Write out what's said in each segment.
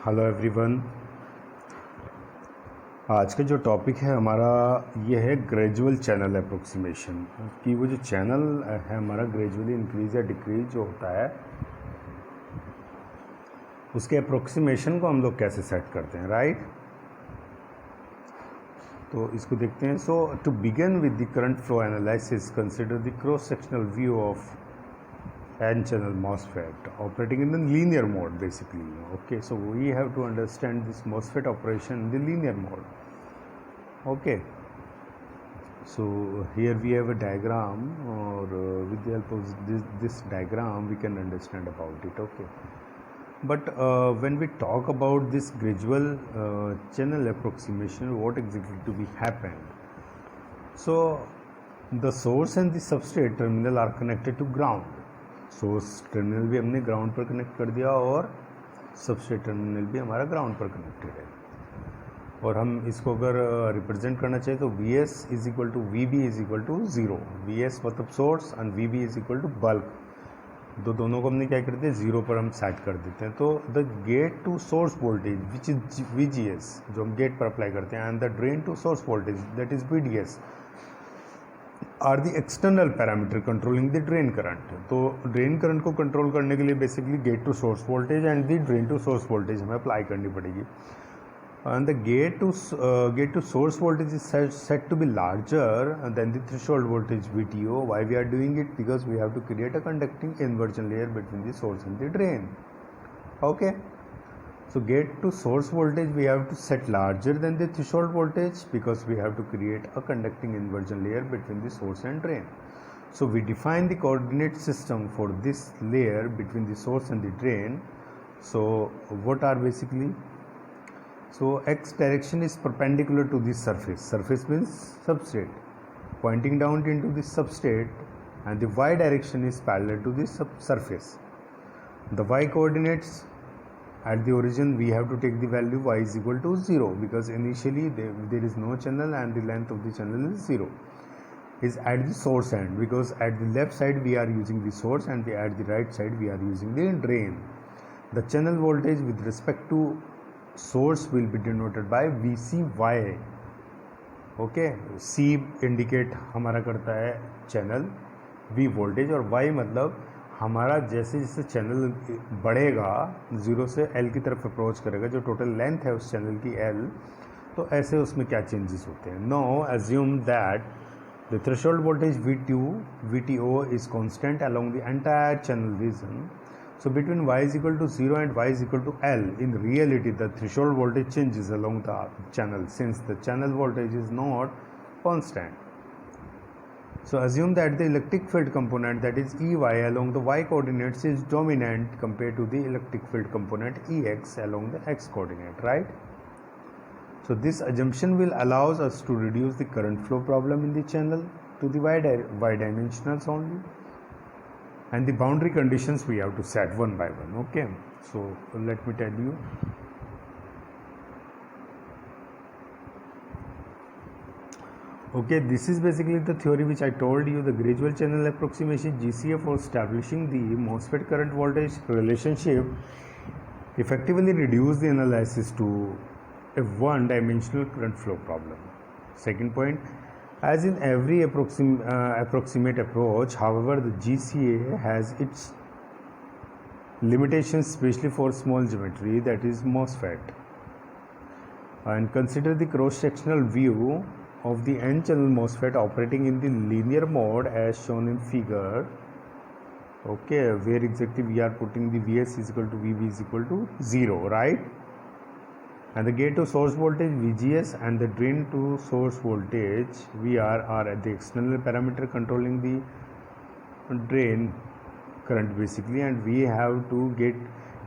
Hello everyone. आज का जो टॉपिक है हमारा ये है ग्रेजुअल चैनल अप्रोक्सीमेशन कि वो जो चैनल है हमारा ग्रेजुअली इंक्रीज या डिक्रीज जो होता है उसके अप्रोक्सीमेशन को हम लोग कैसे सेट करते हैं, राइट। तो इसको देखते हैं। So to begin with the current flow analysis consider the cross sectional view of n-channel MOSFET operating in the linear mode basically. Okay, so we have to understand this MOSFET operation in the linear mode. Okay, so here we have a diagram, or with the help of this diagram we can understand about it. Okay, but when we talk about this gradual channel approximation, what exactly to be happened? So the source and the substrate terminal are connected to ground. Source terminal भी हमने ground पर connect कर दिया और substrate terminal भी हमारा ground पर connected है। और हम इसको अगर रिप्रेजेंट करना चाहिए तो V S is equal to V B is equal to zero. V S मतलब source and V B is equal to bulk. दोनों को हमने क्या कर दिया, ज़ीरो पर हम सेट कर देते हैं। तो the gate to source voltage which is V G S जो हम गेट पर अप्लाई करते हैं, and the drain to source voltage that is V D S are the external parameter controlling the drain current. तो drain current को control करने के लिए basically gate to source voltage and the drain to source voltage हमें apply करनी पड़ेगी। And the gate to source voltage is set to be larger than the threshold voltage VTO. Why we are doing it? Because we have to create a conducting inversion layer between the source and the drain. Okay, so gate to source voltage we have to set larger than the threshold voltage because we have to create a conducting inversion layer between the source and drain. So we define the coordinate system for this layer between the source and the drain. So what are basically, so x direction is perpendicular to the surface. Surface means substrate, pointing down into the substrate, and the y direction is parallel to the surface. The y coordinates at the origin we have to take the value y is equal to 0 because initially there is no channel and the length of the channel is 0. Is at the source end because at the left side we are using the source and at the right side we are using the drain. The channel voltage with respect to source will be denoted by VCY. Okay, C indicate हमारा करता है channel, V voltage, और Y मतलब हमारा जैसे जैसे channel बढ़ेगा zero से L की तरफ अप्रोच करेगा, जो टोटल लेंथ है उस चैनल की L, तो ऐसे उसमें क्या चेंजेस होते हैं. No assume that the threshold voltage VTO is constant along the entire channel region. So between y is equal to 0 and y is equal to L, in reality the threshold voltage changes along the channel since the channel voltage is not constant. So assume that the electric field component, that is EY, along the y coordinates is dominant compared to the electric field component EX along the x coordinate, right? So this assumption will allow us to reduce the current flow problem in the channel to the y dimensionals only, and the boundary conditions we have to set one by one. Okay, so let me tell you. Okay, this is basically the theory which I told you, the gradual channel approximation GCA for establishing the MOSFET current voltage relationship effectively reduce the analysis to a one-dimensional current flow problem. Second point, as in every approximate approach, however, the GCA has its limitations, especially for small geometry, that is MOSFET. And consider the cross-sectional view of the n-channel MOSFET operating in the linear mode as shown in figure. Okay, where exactly we are putting the Vs is equal to Vb is equal to 0, right? And the gate to source voltage VGS and the drain to source voltage VR are at the external parameter controlling the drain current basically, and we have to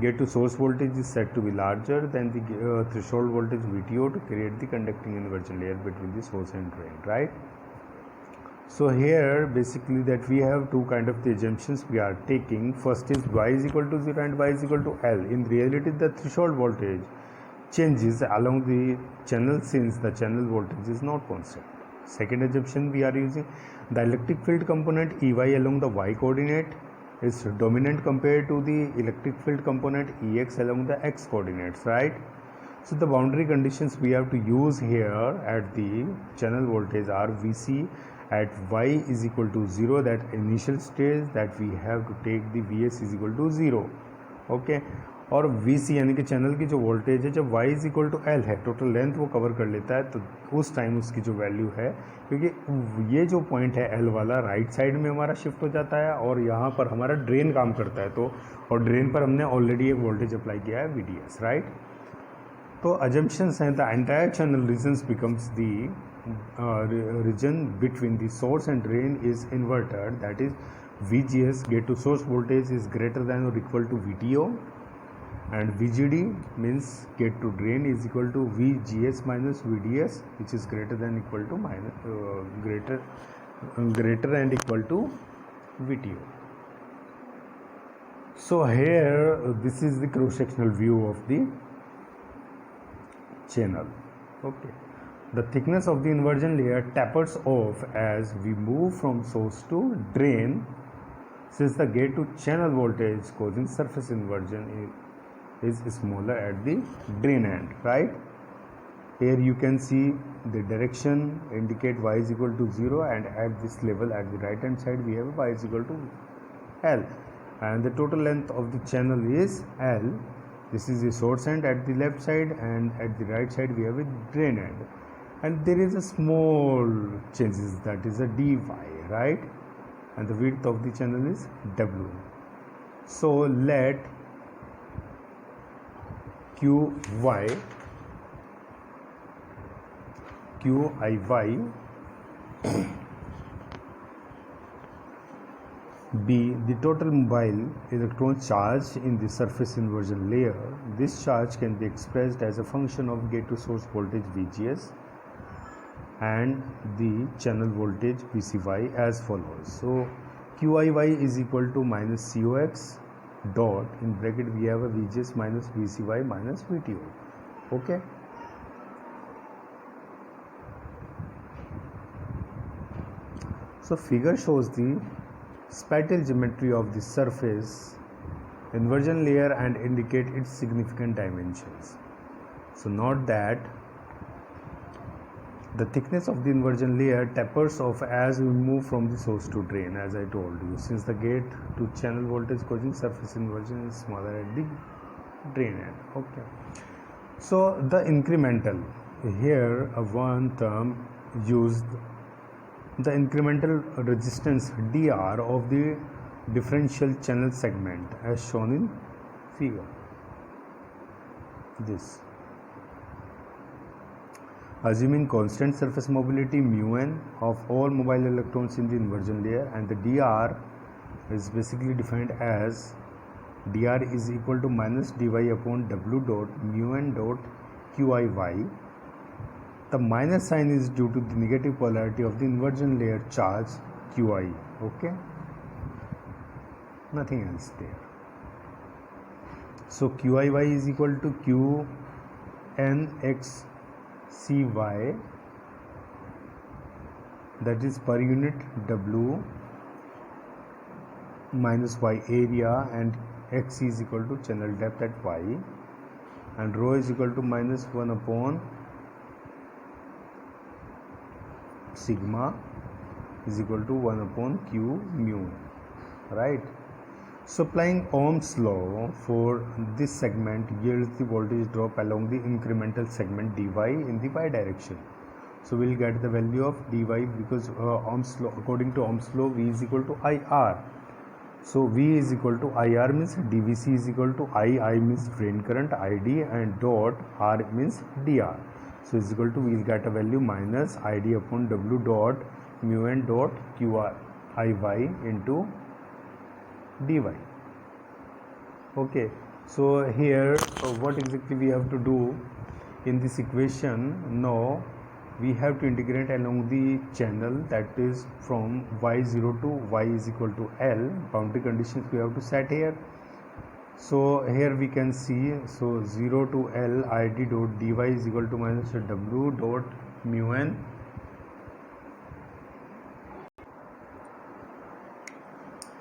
get to source voltage is set to be larger than the threshold voltage VTO to create the conducting inversion layer between the source and drain, right? So here basically that we have two kind of the assumptions we are taking. First is y is equal to 0 and y is equal to L. In reality the threshold voltage changes along the channel since the channel voltage is not constant. Second assumption we are using the electric field component EY along the y coordinate is dominant compared to the electric field component Ex along the x coordinates, right? So the boundary conditions we have to use here at the channel voltage are Vc at y is equal to 0, that initial stage that we have to take the Vs is equal to 0, okay. और Vc यानी कि channel की जो voltage है जब y is equal to L है, total length वो cover कर लेता है, तो उस टाइम उसकी जो वैल्यू है, क्योंकि ये जो पॉइंट है एल वाला राइट साइड में हमारा शिफ्ट हो जाता है और यहाँ पर हमारा ड्रेन काम करता है, तो और ड्रेन पर हमने ऑलरेडी एक वोल्टेज अप्लाई किया है VDS, राइट। तो अजम्पशंस हैं, the entire channel regions becomes the region between the source and drain is inverted, that is VGS gate to source voltage is greater than or equal to VTO, and VGD means get to drain is equal to VGS minus VDS, which is greater than equal to greater and equal to VTO. So here this is the cross sectional view of the channel, okay. The thickness of the inversion layer tapers off as we move from source to drain, since the gate to channel voltage causing surface inversion is smaller at the drain end, right? Here you can see the direction indicate y is equal to 0, and at this level at the right hand side we have y is equal to L, and the total length of the channel is L. This is the source end at the left side, and at the right side we have a drain end, and there is a small changes, that is a dy, right? And the width of the channel is W. So let QIY be the total mobile electron charge in the surface inversion layer. This charge can be expressed as a function of gate to source voltage VGS and the channel voltage VCY as follows. So QIY is equal to minus COX dot, in bracket we have a VGS minus VCY minus VTO, okay. So figure shows the spatial geometry of the surface inversion layer and indicate its significant dimensions. So note that the thickness of the inversion layer tapers off as we move from the source to drain, as I told you, since the gate to channel voltage causing surface inversion is smaller at the drain end, okay. So the incremental, here one term used, the incremental resistance DR of the differential channel segment as shown in figure. This, assuming constant surface mobility mu n of all mobile electrons in the inversion layer, and the dr is basically defined as dr is equal to minus dy upon w dot mu n dot qiy. The minus sign is due to the negative polarity of the inversion layer charge qi, okay, nothing else there. So qiy is equal to q n x cy, that is per unit w minus y area, and x is equal to channel depth at y, and rho is equal to minus 1 upon sigma is equal to 1 upon q mu, right? So applying Ohm's law for this segment yields the voltage drop along the incremental segment dy in the y direction. So we'll get the value of dy because Ohm's law, according to Ohm's law, V is equal to IR. So V is equal to IR means dVc is equal to I means drain current, ID, and dot R means dr. So is equal to, we will get a value minus ID upon W dot mu n dot QIY into dy. Okay, so here what exactly we have to do in this equation? Now we have to integrate along the channel, that is from y0 to y is equal to L. Boundary conditions we have to set here. So here we can see, so 0 to L ID dot dy is equal to minus W dot mu n.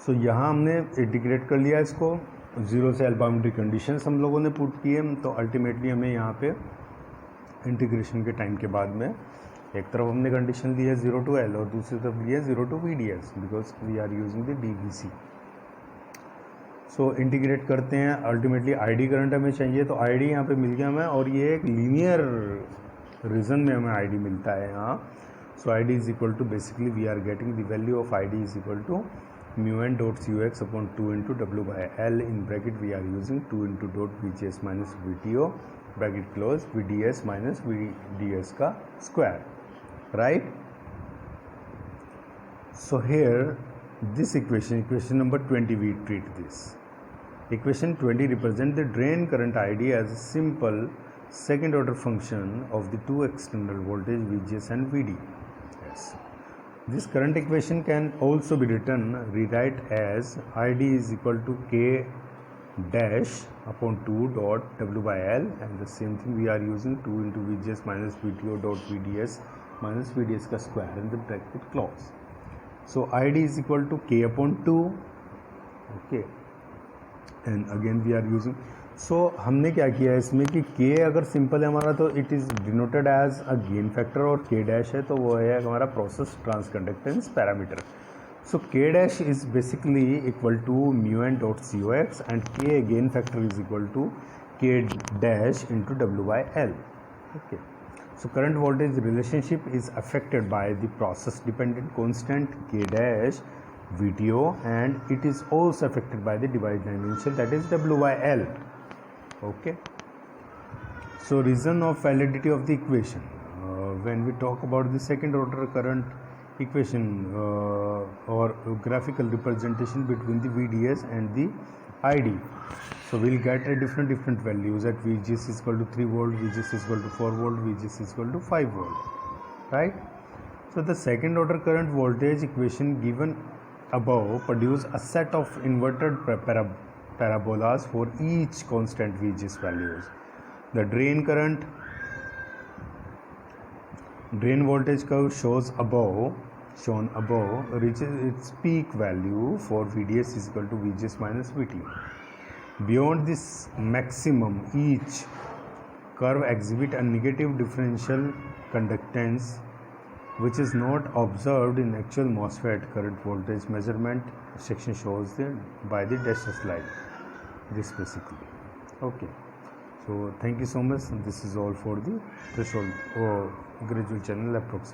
सो यहाँ हमने integrate कर लिया इसको, 0 से L boundary conditions हम लोगों ने put किए, तो अल्टीमेटली हमें यहाँ पे इंटीग्रेशन के टाइम के बाद में एक तरफ हमने कंडीशन ली है 0 to L और दूसरी तरफ ली है 0 to VDS because we are using the DVC। So integrate करते हैं, अल्टीमेटली ID करंट हमें चाहिए, तो ID यहाँ पे मिल गया हमें, और ये एक लीनियर रीजन में हमें ID मिलता है यहाँ। So ID is equal to, basically we are getting the value of ID is equal to μn dot COX upon 2 into W by L, in bracket we are using 2 into dot VGS minus VTO bracket close VDS minus VDS का square, right. So here this equation number 20, we treat this. Equation 20 represents the drain current ID as a simple second order function of the two external voltage VGS and VD. Yes. This current equation can also be rewrite as ID is equal to K dash upon 2 dot W by L, and the same thing we are using 2 into VGS minus VTO dot VDS minus VDS का square in the bracket close. So ID is equal to K upon 2, okay, and again we are using, so हमने क्या किया है इसमें कि K अगर simple है हमारा तो it is denoted as a gain factor, और K डैश है तो वो है हमारा process transconductance parameter. So K dash is basically equal to μn dot COX and K gain factor is equal to K dash into W by L, okay. So current voltage relationship is affected by the process dependent constant K dash VTO, and it is also affected by the device dimension, that is W by L, okay. So reason of validity of the equation, when we talk about the second order current equation or graphical representation between the VDS and the ID, so we'll get a different values at VGS is equal to 3 volt, VGS is equal to 4 volt, VGS is equal to 5 volt, right. So the second order current voltage equation given above produce a set of inverted parabolas for each constant VGS values. The drain voltage curve shown above reaches its peak value for VDS is equal to VGS minus VT. Beyond this maximum, each curve exhibits a negative differential conductance which is not observed in actual MOSFET current voltage measurement section shows by the dashed line. This basically, okay. So thank you so much. This is all for the threshold or gradual channel approximation.